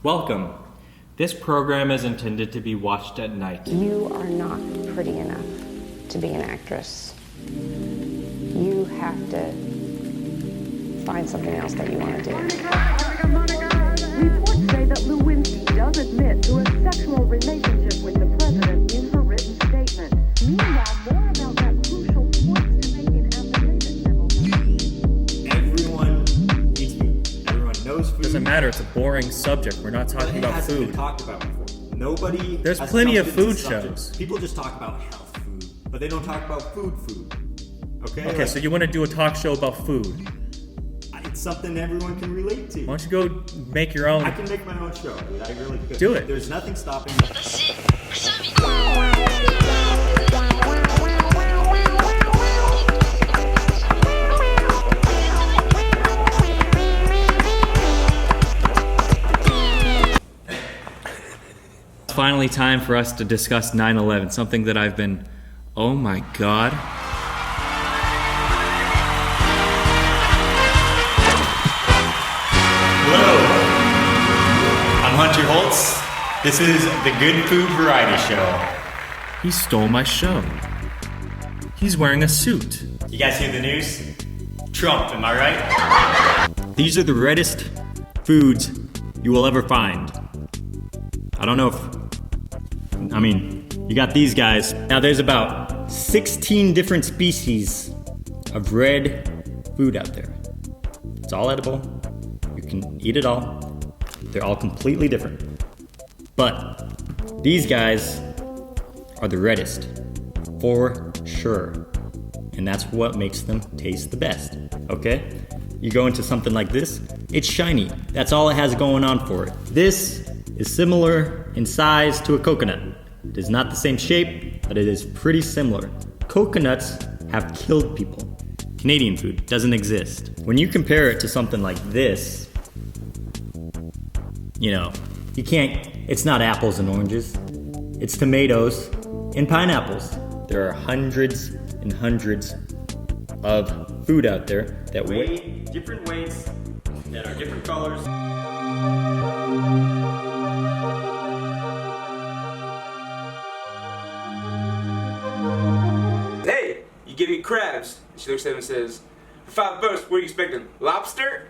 Welcome. This program is intended to be watched at night. You are not pretty enough to be an actress. You have to find something else that you want to do. Reports say that Lewinsky does admit to a sexual relationship with the president in her written statement. Meanwhile, more about that crucial point to make in affidavit memo. Everyone eats food. Everyone knows food. Doesn't matter, it's a boring subject. We're not talking about It hasn't food. been talked about before. Nobody. There's has plenty of jumped into food subjects. shows. People just talk about health food, but they don't talk about food. Okay. Okay, so you want to do a talk show about food. It's something everyone can relate to. Why don't you go make your own? I can make my own show, dude. I really could. Do it. There's nothing stopping me. It's finally time for us to discuss 9/11, something that I've been, oh my God. Hello, I'm Munchie Holtz. This is the Good Food Variety Show. He stole my show. He's wearing a suit. You guys hear the news? Trump, am I right? These are the reddest foods you will ever find. I don't know if, you got these guys. Now there's about 16 different species of red food out there. It's all edible. You can eat it all. They're all completely different. But these guys are the reddest, for sure. And that's what makes them taste the best, okay? You go into something like this, it's shiny. That's all it has going on for it. This is similar in size to a coconut. It is not the same shape, but it is pretty similar. Coconuts have killed people. Canadian food doesn't exist. When you compare it to something like this, you can't, it's not apples and oranges. It's tomatoes and pineapples. There are hundreds and hundreds of food out there that weigh different weights, that are different colors. Hey, you give me crabs. And she looks at him and says, for $5, what are you expecting? Lobster?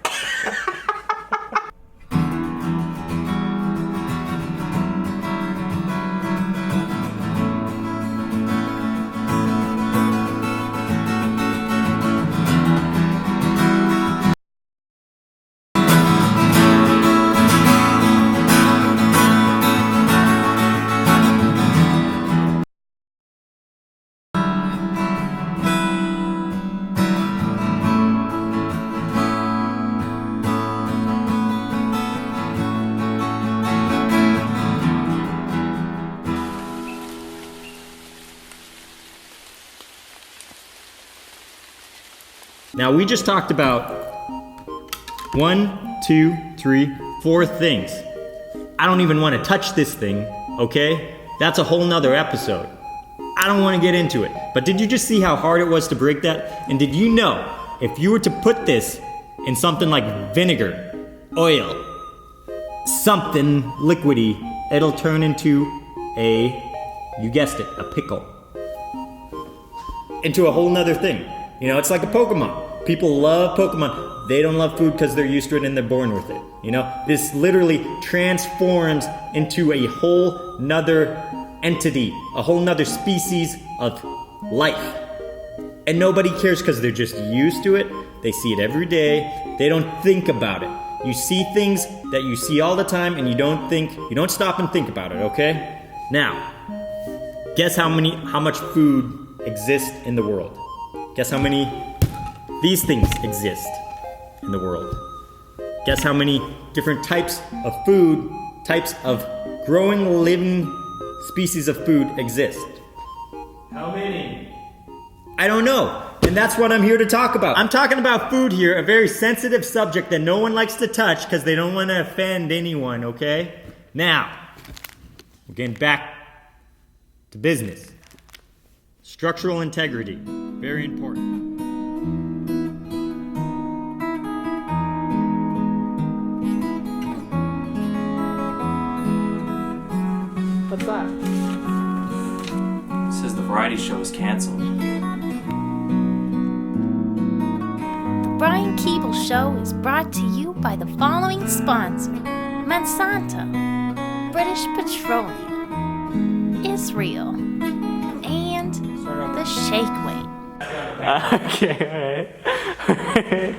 Now we just talked about 1, 2, 3, 4 things. I don't even want to touch this thing, okay? That's a whole nother episode. I don't want to get into it. But did you just see how hard it was to break that? And did you know, if you were to put this in something like vinegar, oil, something liquidy, it'll turn into you guessed it, a pickle. Into a whole nother thing. It's like a Pokemon. People love Pokemon. They don't love food because they're used to it and they're born with it. This literally transforms into a whole nother entity, a whole nother species of life. And nobody cares because they're just used to it. They see it every day. They don't think about it. You see things that you see all the time and you don't stop and think about it, okay? Now, guess how much food exists in the world? Guess how many these things exist in the world? Guess how many different types of food, types of growing, living species of food exist? How many? I don't know. And that's what I'm here to talk about. I'm talking about food here, a very sensitive subject that no one likes to touch because they don't want to offend anyone, okay? Now, we're getting back to business. Structural integrity, very important. What's that? It says the variety show is canceled. The Brian Keeble Show is brought to you by the following sponsor: Monsanto, British Petroleum, Israel, and the Shake Weight. Okay, alright.